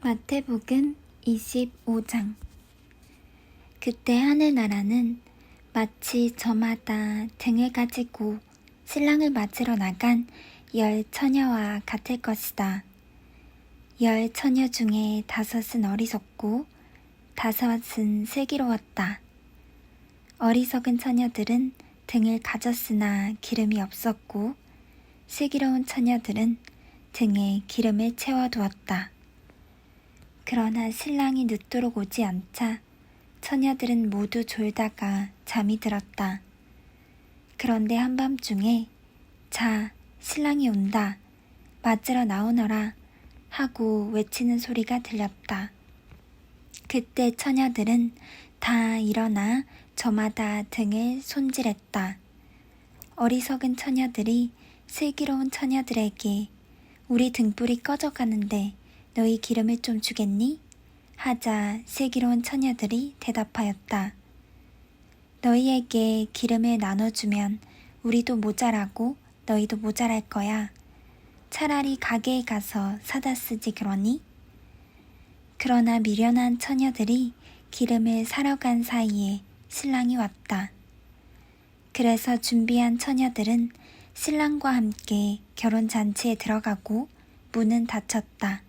마태복음 25장. 그때 하늘나라는 마치 저마다 등을 가지고 신랑을 맞으러 나간 10 처녀와 같을 것이다. 10 처녀 중에 5은 어리석고 5은 슬기로웠다. 어리석은 처녀들은 등을 가졌으나 기름이 없었고 슬기로운 처녀들은 등에 기름을 채워두었다. 그러나 신랑이 늦도록 오지 않자 처녀들은 모두 졸다가 잠이 들었다. 그런데 한밤중에 자, 신랑이 온다. 맞으러 나오너라 하고 외치는 소리가 들렸다. 그때 처녀들은 다 일어나 저마다 등을 손질했다. 어리석은 처녀들이 슬기로운 처녀들에게 우리 등불이 꺼져가는데 너희 기름을 좀 주겠니? 하자 슬기로운 처녀들이 대답하였다. 너희에게 기름을 나눠주면 우리도 모자라고 너희도 모자랄 거야. 차라리 가게에 가서 사다 쓰지 그러니? 그러나 미련한 처녀들이 기름을 사러 간 사이에 신랑이 왔다. 그래서 준비한 처녀들은 신랑과 함께 결혼잔치에 들어가고 문은 닫혔다.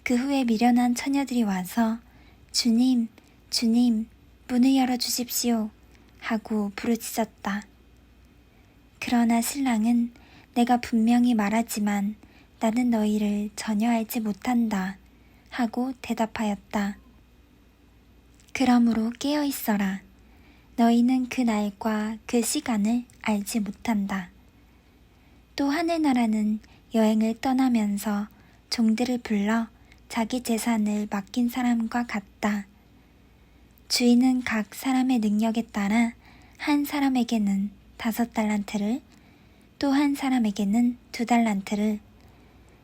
그 후에 미련한 처녀들이 와서 주님, 주님, 문을 열어주십시오 하고 부르짖었다. 그러나 신랑은 내가 분명히 말하지만 나는 너희를 전혀 알지 못한다 하고 대답하였다. 그러므로 깨어 있어라. 너희는 그 날과 그 시간을 알지 못한다. 또 하늘나라는 여행을 떠나면서 종들을 불러 자기 재산을 맡긴 사람과 같다. 주인은 각 사람의 능력에 따라 한 사람에게는 5달란트를, 또 한 사람에게는 2달란트를,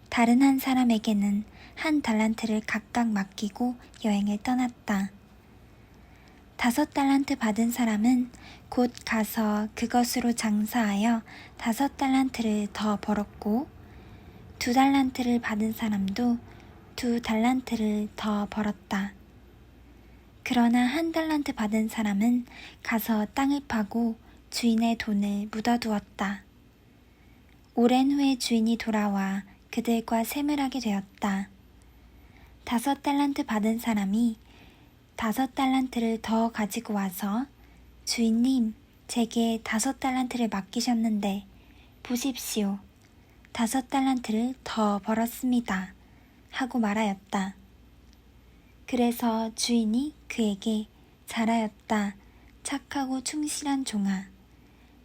다른 한 사람에게는 1달란트를 각각 맡기고 여행을 떠났다. 5달란트 받은 사람은 곧 가서 그것으로 장사하여 5달란트를 더 벌었고 2달란트를 받은 사람도 2달란트를 더 벌었다. 그러나 1달란트 받은 사람은 가서 땅을 파고 주인의 돈을 묻어두었다. 오랜 후에 주인이 돌아와 그들과 셈을 하게 되었다. 5달란트 받은 사람이 5달란트를 더 가지고 와서 주인님, 제게 5달란트를 맡기셨는데 보십시오. 5달란트를 더 벌었습니다. 하고 말하였다. 그래서 주인이 그에게 잘하였다. 착하고 충실한 종아.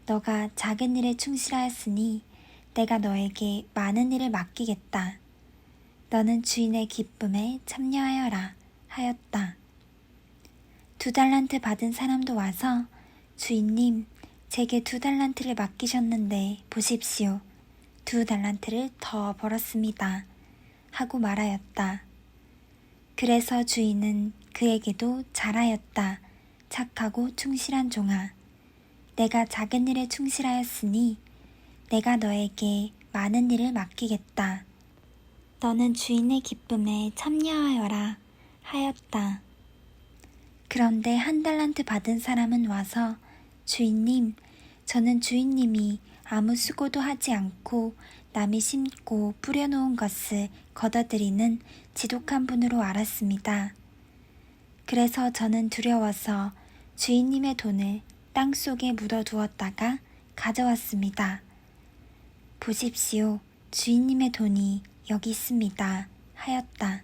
너가 작은 일에 충실하였으니 내가 너에게 많은 일을 맡기겠다. 너는 주인의 기쁨에 참여하여라 하였다. 2달란트 받은 사람도 와서 주인님, 제게 2달란트를 맡기셨는데 보십시오. 2달란트를 더 벌었습니다. 하고 말하였다. 그래서 주인은 그에게도 잘하였다. 착하고 충실한 종아. 내가 작은 일에 충실하였으니 내가 너에게 많은 일을 맡기겠다. 너는 주인의 기쁨에 참여하여라 하였다. 그런데 1달란트 받은 사람은 와서 주인님, 저는 주인님이 아무 수고도 하지 않고 남이 심고 뿌려놓은 것을 걷어들이는 지독한 분으로 알았습니다. 그래서 저는 두려워서 주인님의 돈을 땅속에 묻어두었다가 가져왔습니다. 보십시오, 주인님의 돈이 여기 있습니다. 하였다.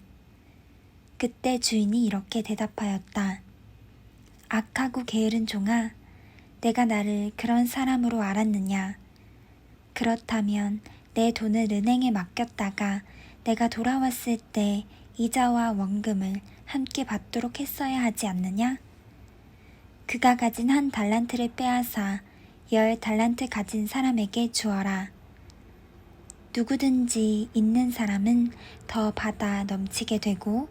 그때 주인이 이렇게 대답하였다. 악하고 게으른 종아, 내가 나를 그런 사람으로 알았느냐? 그렇다면 내 돈을 은행에 맡겼다가 내가 돌아왔을 때 이자와 원금을 함께 받도록 했어야 하지 않느냐? 그가 가진 1달란트를 빼앗아 10달란트 가진 사람에게 주어라. 누구든지 있는 사람은 더 받아 넘치게 되고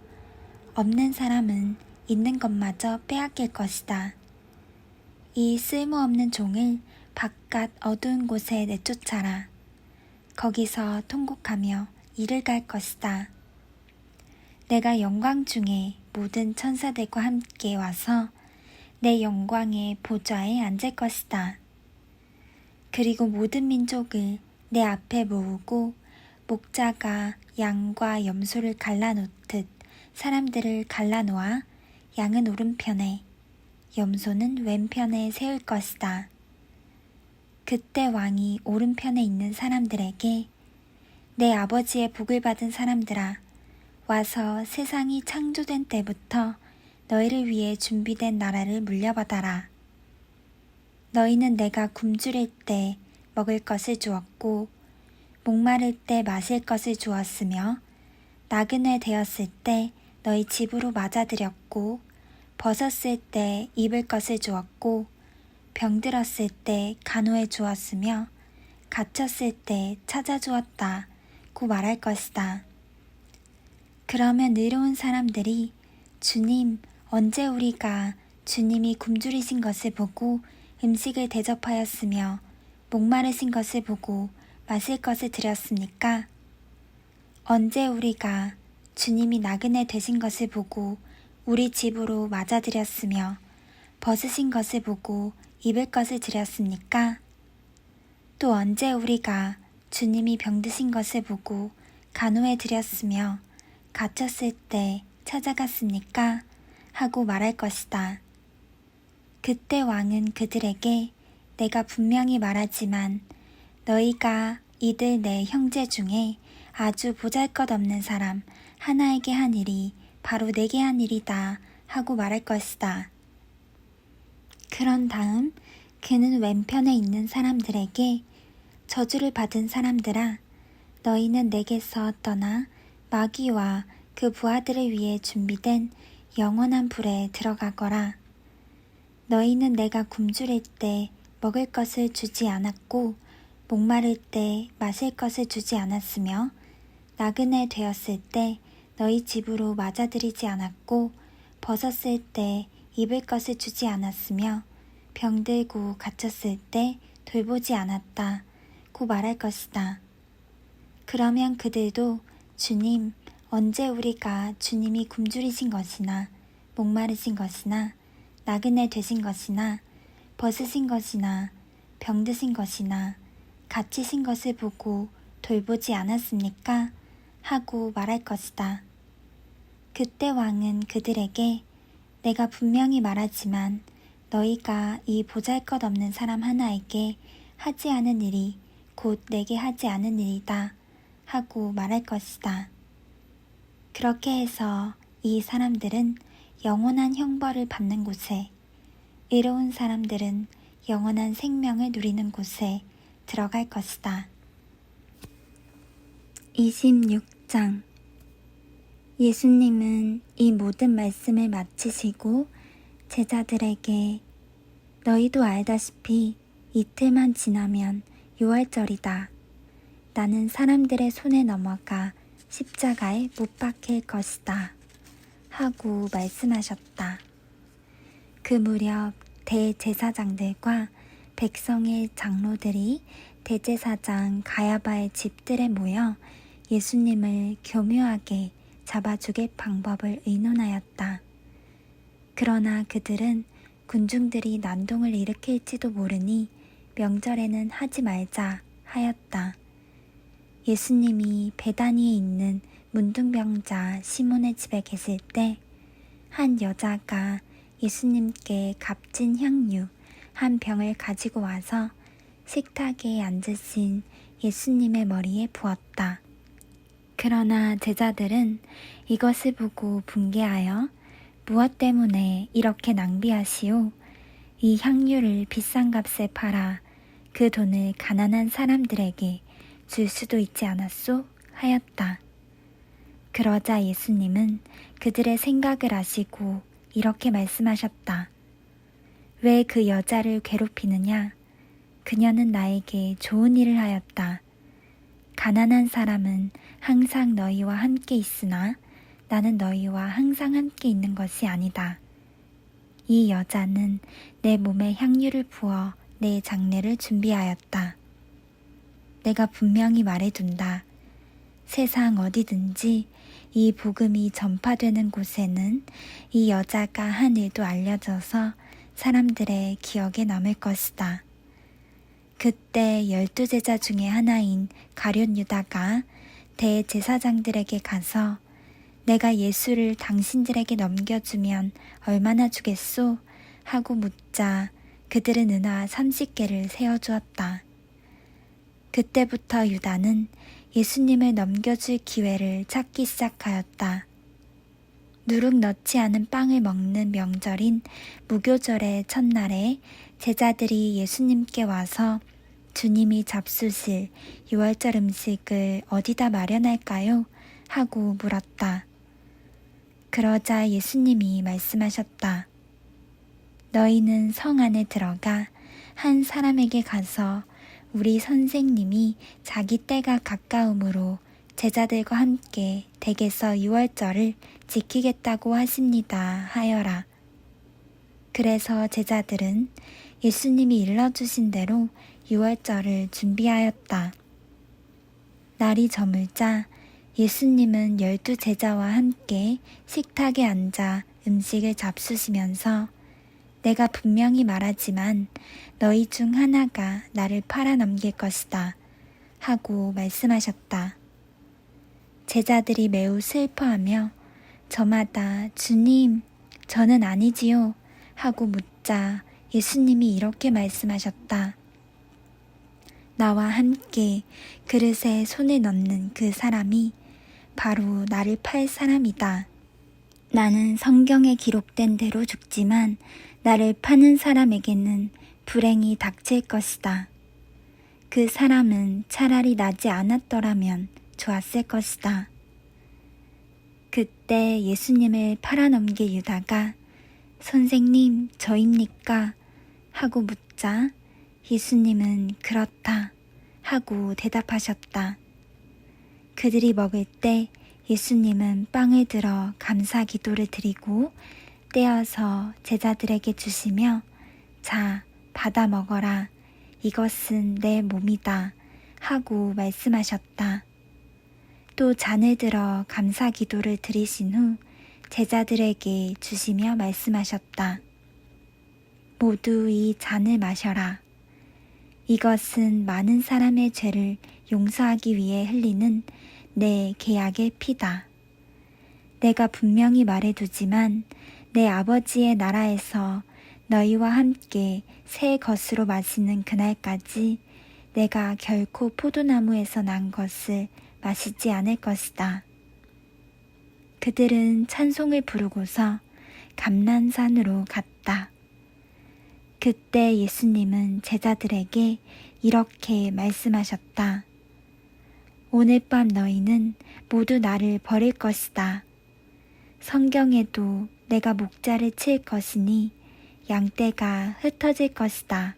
없는 사람은 있는 것마저 빼앗길 것이다. 이 쓸모없는 종을 바깥 어두운 곳에 내쫓아라. 거기서 통곡하며 이를 갈 것이다. 내가 영광 중에 모든 천사들과 함께 와서 내 영광의 보좌에 앉을 것이다. 그리고 모든 민족을 내 앞에 모으고 목자가 양과 염소를 갈라놓듯 사람들을 갈라놓아 양은 오른편에 염소는 왼편에 세울 것이다. 그때 왕이 오른편에 있는 사람들에게 내 아버지의 복을 받은 사람들아, 와서 세상이 창조된 때부터 너희를 위해 준비된 나라를 물려받아라. 너희는 내가 굶주릴 때 먹을 것을 주었고 목마를 때 마실 것을 주었으며 나그네 되었을 때 너희 집으로 맞아들였고 벗었을 때 입을 것을 주었고 병들었을 때 간호해 주었으며 갇혔을 때 찾아주었다 고 말할 것이다. 그러면 의로운 사람들이 주님, 언제 우리가 주님이 굶주리신 것을 보고 음식을 대접하였으며 목마르신 것을 보고 마실 것을 드렸습니까? 언제 우리가 주님이 나그네 되신 것을 보고 우리 집으로 맞아들였으며 벗으신 것을 보고 입을 것을 드렸습니까? 또 언제 우리가 주님이 병드신 것을 보고 간호해 드렸으며 갇혔을 때 찾아갔습니까? 하고 말할 것이다. 그때 왕은 그들에게 내가 분명히 말하지만 너희가 이들 내 형제 중에 아주 보잘것없는 사람 하나에게 한 일이 바로 내게 한 일이다 하고 말할 것이다. 그런 다음 그는 왼편에 있는 사람들에게 저주를 받은 사람들아, 너희는 내게서 떠나 마귀와 그 부하들을 위해 준비된 영원한 불에 들어가거라. 너희는 내가 굶주릴 때 먹을 것을 주지 않았고 목마를 때 마실 것을 주지 않았으며 나그네 되었을 때 너희 집으로 맞아들이지 않았고 벗었을 때 입을 것을 주지 않았으며 병들고 갇혔을 때 돌보지 않았다 고 말할 것이다. 그러면 그들도 주님, 언제 우리가 주님이 굶주리신 것이나 목마르신 것이나 나그네 되신 것이나 벗으신 것이나 병드신 것이나 갇히신 것을 보고 돌보지 않았습니까? 하고 말할 것이다. 그때 왕은 그들에게 내가 분명히 말하지만 너희가 이 보잘것없는 사람 하나에게 하지 않은 일이 곧 내게 하지 않은 일이다 하고 말할 것이다. 그렇게 해서 이 사람들은 영원한 형벌을 받는 곳에, 의로운 사람들은 영원한 생명을 누리는 곳에 들어갈 것이다. 26장. 예수님은 이 모든 말씀을 마치시고 제자들에게 너희도 알다시피 이틀만 지나면 유월절이다. 나는 사람들의 손에 넘어가 십자가에 못 박힐 것이다 하고 말씀하셨다. 그 무렵 대제사장들과 백성의 장로들이 대제사장 가야바의 집들에 모여 예수님을 교묘하게 잡아 죽일 방법을 의논하였다. 그러나 그들은 군중들이 난동을 일으킬지도 모르니 명절에는 하지 말자 하였다. 예수님이 베다니에 있는 문둥병자 시몬의 집에 계실 때 한 여자가 예수님께 값진 향유 한 병을 가지고 와서 식탁에 앉으신 예수님의 머리에 부었다. 그러나 제자들은 이것을 보고 분개하여 무엇 때문에 이렇게 낭비하시오? 이 향유를 비싼 값에 팔아 그 돈을 가난한 사람들에게 줄 수도 있지 않았소? 하였다. 그러자 예수님은 그들의 생각을 아시고 이렇게 말씀하셨다. 왜 그 여자를 괴롭히느냐? 그녀는 나에게 좋은 일을 하였다. 가난한 사람은 항상 너희와 함께 있으나 나는 너희와 항상 함께 있는 것이 아니다. 이 여자는 내 몸에 향유를 부어 내 장례를 준비하였다. 내가 분명히 말해둔다. 세상 어디든지 이 복음이 전파되는 곳에는 이 여자가 한 일도 알려져서 사람들의 기억에 남을 것이다. 그때 12제자 중에 하나인 가룟 유다가 대제사장들에게 가서 내가 예수를 당신들에게 넘겨주면 얼마나 주겠소? 하고 묻자 그들은 은화 30개를 세워주었다. 그때부터 유다는 예수님을 넘겨줄 기회를 찾기 시작하였다. 누룩 넣지 않은 빵을 먹는 명절인 무교절의 첫날에 제자들이 예수님께 와서 주님이 잡수실 유월절 음식을 어디다 마련할까요? 하고 물었다. 그러자 예수님이 말씀하셨다. 너희는 성 안에 들어가 한 사람에게 가서 우리 선생님이 자기 때가 가까우므로 제자들과 함께 댁에서 유월절을 지키겠다고 하십니다 하여라. 그래서 제자들은 예수님이 일러주신 대로 유월절을 준비하였다. 날이 저물자 예수님은 12제자와 함께 식탁에 앉아 음식을 잡수시면서 내가 분명히 말하지만 너희 중 하나가 나를 팔아넘길 것이다 하고 말씀하셨다. 제자들이 매우 슬퍼하며 저마다 주님, 저는 아니지요 하고 묻자 예수님이 이렇게 말씀하셨다. 나와 함께 그릇에 손을 넣는 그 사람이 바로 나를 팔 사람이다. 나는 성경에 기록된 대로 죽지만 나를 파는 사람에게는 불행이 닥칠 것이다. 그 사람은 차라리 나지 않았더라면 좋았을 것이다. 그때 예수님을 팔아넘길 유다가 선생님, 저입니까? 하고 묻자 예수님은 그렇다 하고 대답하셨다. 그들이 먹을 때 예수님은 빵을 들어 감사 기도를 드리고 떼어서 제자들에게 주시며 자, 받아 먹어라. 이것은 내 몸이다 하고 말씀하셨다. 또 잔을 들어 감사 기도를 드리신 후 제자들에게 주시며 말씀하셨다. 모두 이 잔을 마셔라. 이것은 많은 사람의 죄를 용서하기 위해 흘리는 내 계약의 피다. 내가 분명히 말해두지만 내 아버지의 나라에서 너희와 함께 새 것으로 마시는 그날까지 내가 결코 포도나무에서 난 것을 마시지 않을 것이다. 그들은 찬송을 부르고서 감난산으로 갔다. 그때 예수님은 제자들에게 이렇게 말씀하셨다. 오늘 밤 너희는 모두 나를 버릴 것이다. 성경에도 내가 목자를 칠 것이니 양떼가 흩어질 것이다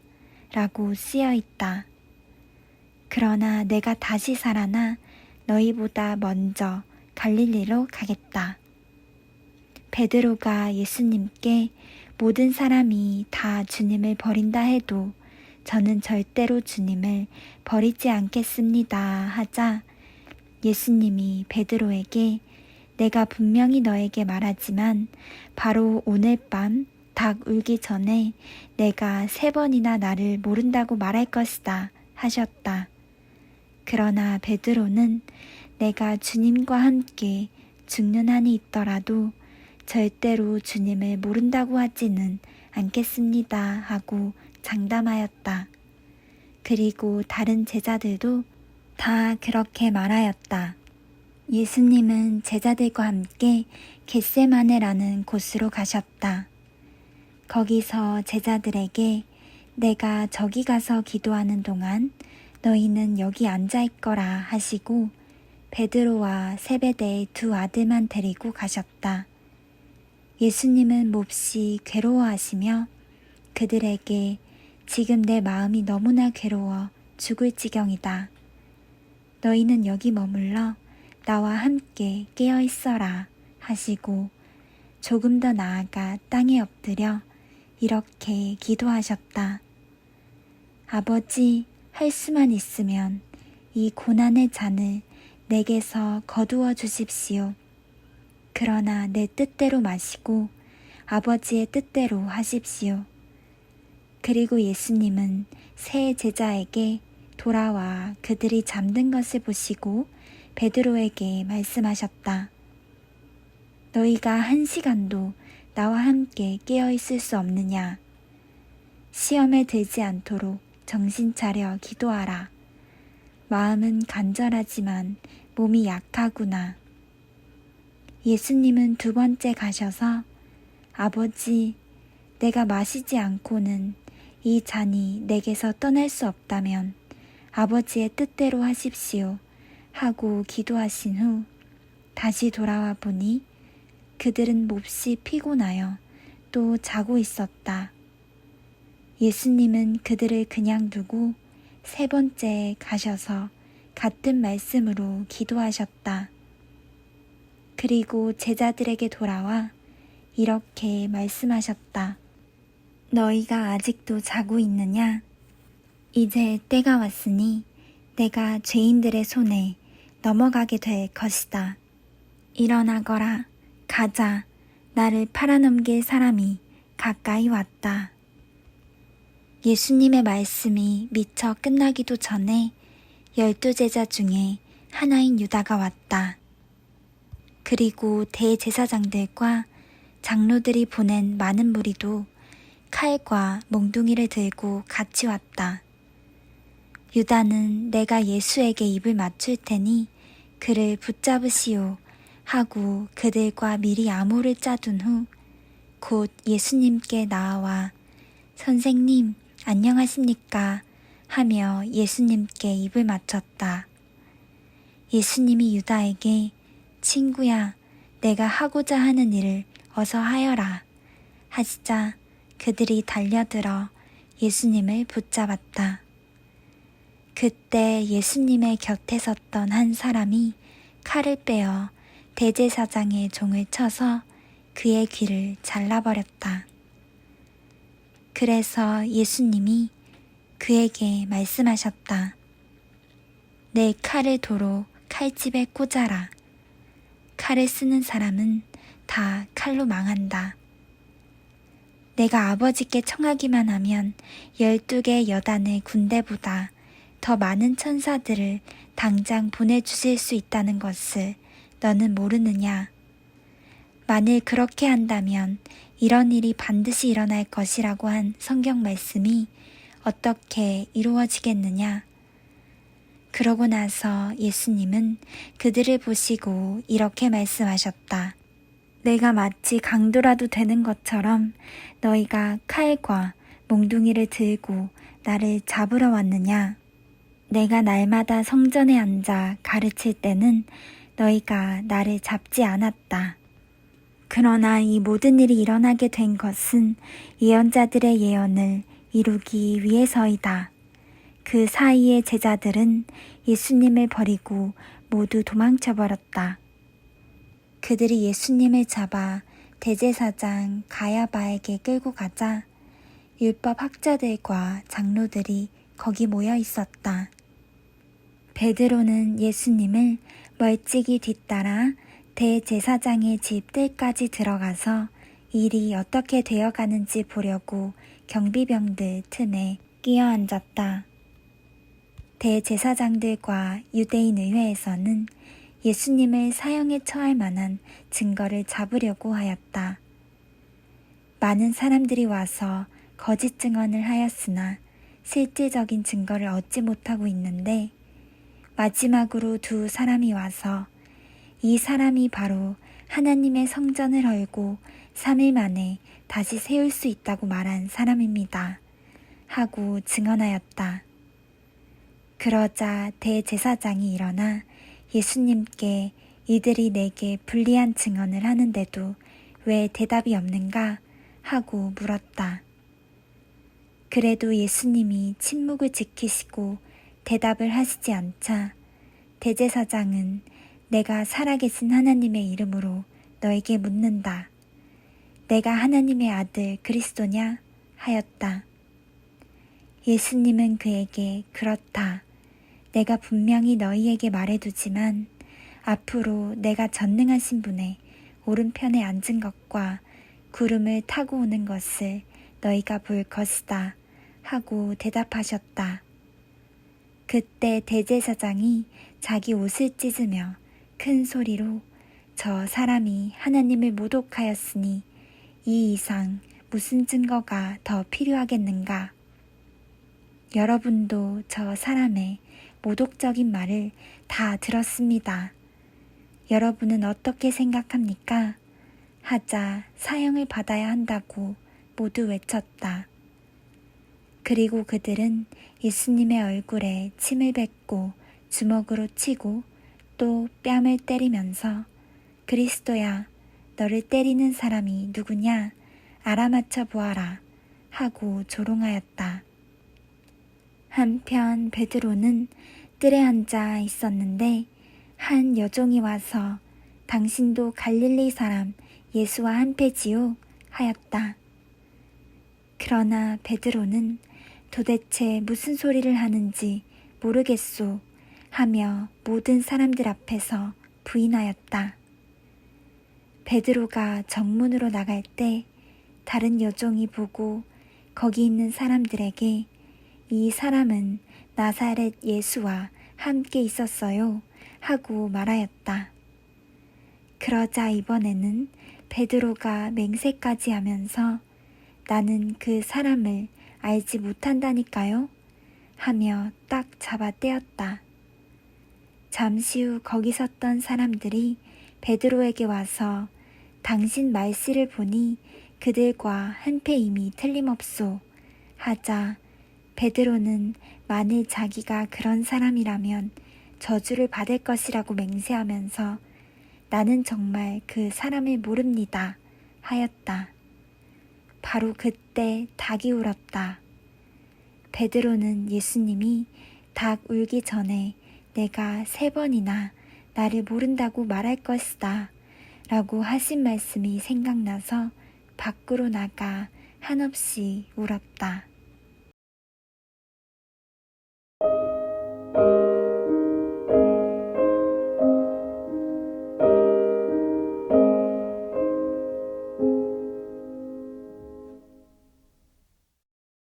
라고 쓰여 있다. 그러나 내가 다시 살아나 너희보다 먼저 갈릴리로 가겠다. 베드로가 예수님께 모든 사람이 다 주님을 버린다 해도 저는 절대로 주님을 버리지 않겠습니다 하자 예수님이 베드로에게 내가 분명히 너에게 말하지만 바로 오늘 밤 닭 울기 전에 내가 3번이나 나를 모른다고 말할 것이다 하셨다. 그러나 베드로는 내가 주님과 함께 죽는 한이 있더라도 절대로 주님을 모른다고 하지는 않겠습니다 하고 장담하였다. 그리고 다른 제자들도 다 그렇게 말하였다. 예수님은 제자들과 함께 겟세마네라는 곳으로 가셨다. 거기서 제자들에게 내가 저기 가서 기도하는 동안 너희는 여기 앉아 있거라 하시고 베드로와 세베대의 2 아들만 데리고 가셨다. 예수님은 몹시 괴로워하시며 그들에게 지금 내 마음이 너무나 괴로워 죽을 지경이다. 너희는 여기 머물러 나와 함께 깨어 있어라 하시고 조금 더 나아가 땅에 엎드려 이렇게 기도하셨다. 아버지, 할 수만 있으면 이 고난의 잔을 내게서 거두어 주십시오. 그러나 내 뜻대로 마시고 아버지의 뜻대로 하십시오. 그리고 예수님은 세 제자에게 돌아와 그들이 잠든 것을 보시고 베드로에게 말씀하셨다. 너희가 1시간도 나와 함께 깨어 있을 수 없느냐? 시험에 들지 않도록 정신 차려 기도하라. 마음은 간절하지만 몸이 약하구나. 예수님은 2번째 가셔서 아버지, 내가 마시지 않고는 이 잔이 내게서 떠날 수 없다면 아버지의 뜻대로 하십시오 하고 기도하신 후 다시 돌아와 보니 그들은 몹시 피곤하여 또 자고 있었다. 예수님은 그들을 그냥 두고 3번째에 가셔서 같은 말씀으로 기도하셨다. 그리고 제자들에게 돌아와 이렇게 말씀하셨다. 너희가 아직도 자고 있느냐? 이제 때가 왔으니 내가 죄인들의 손에 넘어가게 될 것이다. 일어나거라, 가자, 나를 팔아넘길 사람이 가까이 왔다. 예수님의 말씀이 미처 끝나기도 전에 12제자 중에 하나인 유다가 왔다. 그리고 대제사장들과 장로들이 보낸 많은 무리도 칼과 몽둥이를 들고 같이 왔다. 유다는 내가 예수에게 입을 맞출 테니 그를 붙잡으시오 하고 그들과 미리 암호를 짜둔 후 곧 예수님께 나아와 선생님 안녕하십니까 하며 예수님께 입을 맞췄다. 예수님이 유다에게 친구야, 내가 하고자 하는 일을 어서 하여라 하시자 그들이 달려들어 예수님을 붙잡았다. 그때 예수님의 곁에 섰던 한 사람이 칼을 빼어 대제사장의 종을 쳐서 그의 귀를 잘라버렸다. 그래서 예수님이 그에게 말씀하셨다. 내 칼을 도로 칼집에 꽂아라. 칼을 쓰는 사람은 다 칼로 망한다. 내가 아버지께 청하기만 하면 12개 여단의 군대보다 더 많은 천사들을 당장 보내주실 수 있다는 것을 너는 모르느냐? 만일 그렇게 한다면 이런 일이 반드시 일어날 것이라고 한 성경 말씀이 어떻게 이루어지겠느냐? 그러고 나서 예수님은 그들을 보시고 이렇게 말씀하셨다. 내가 마치 강도라도 되는 것처럼 너희가 칼과 몽둥이를 들고 나를 잡으러 왔느냐? 내가 날마다 성전에 앉아 가르칠 때는 너희가 나를 잡지 않았다. 그러나 이 모든 일이 일어나게 된 것은 예언자들의 예언을 이루기 위해서이다. 그 사이에 제자들은 예수님을 버리고 모두 도망쳐버렸다. 그들이 예수님을 잡아 대제사장 가야바에게 끌고 가자 율법 학자들과 장로들이 거기 모여 있었다. 베드로는 예수님을 멀찍이 뒤따라 대제사장의 집 뜰까지 들어가서 일이 어떻게 되어가는지 보려고 경비병들 틈에 끼어 앉았다. 대제사장들과 유대인 의회에서는 예수님을 사형에 처할 만한 증거를 잡으려고 하였다. 많은 사람들이 와서 거짓 증언을 하였으나 실질적인 증거를 얻지 못하고 있는데 마지막으로 2 사람이 와서 이 사람이 바로 하나님의 성전을 헐고 3일 만에 다시 세울 수 있다고 말한 사람입니다. 하고 증언하였다. 그러자 대제사장이 일어나 예수님께 이들이 내게 불리한 증언을 하는데도 왜 대답이 없는가? 하고 물었다. 그래도 예수님이 침묵을 지키시고 대답을 하시지 않자 대제사장은 내가 살아계신 하나님의 이름으로 너에게 묻는다. 내가 하나님의 아들 그리스도냐? 하였다. 예수님은 그에게 그렇다. 내가 분명히 너희에게 말해두지만 앞으로 내가 전능하신 분의 오른편에 앉은 것과 구름을 타고 오는 것을 너희가 볼 것이다 하고 대답하셨다. 그때 대제사장이 자기 옷을 찢으며 큰 소리로 저 사람이 하나님을 모독하였으니 이 이상 무슨 증거가 더 필요하겠는가? 여러분도 저 사람의 모독적인 말을 다 들었습니다. 여러분은 어떻게 생각합니까? 하자 사형을 받아야 한다고 모두 외쳤다. 그리고 그들은 예수님의 얼굴에 침을 뱉고 주먹으로 치고 또 뺨을 때리면서 그리스도야, 너를 때리는 사람이 누구냐? 알아맞혀 보아라 하고 조롱하였다. 한편 베드로는 뜰에 앉아 있었는데 한 여종이 와서 당신도 갈릴리 사람 예수와 한패지요? 하였다. 그러나 베드로는 도대체 무슨 소리를 하는지 모르겠소 하며 모든 사람들 앞에서 부인하였다. 베드로가 정문으로 나갈 때 다른 여종이 보고 거기 있는 사람들에게 이 사람은 나사렛 예수와 함께 있었어요 하고 말하였다. 그러자 이번에는 베드로가 맹세까지 하면서 나는 그 사람을 알지 못한다니까요 하며 딱 잡아 떼었다. 잠시 후 거기 섰던 사람들이 베드로에게 와서 당신 말씨를 보니 그들과 한패임이 틀림없소 하자 베드로는 만일 자기가 그런 사람이라면 저주를 받을 것이라고 맹세하면서 나는 정말 그 사람을 모릅니다 하였다. 바로 그때 닭이 울었다. 베드로는 예수님이 닭 울기 전에 내가 3번이나 나를 모른다고 말할 것이다 라고 하신 말씀이 생각나서 밖으로 나가 한없이 울었다.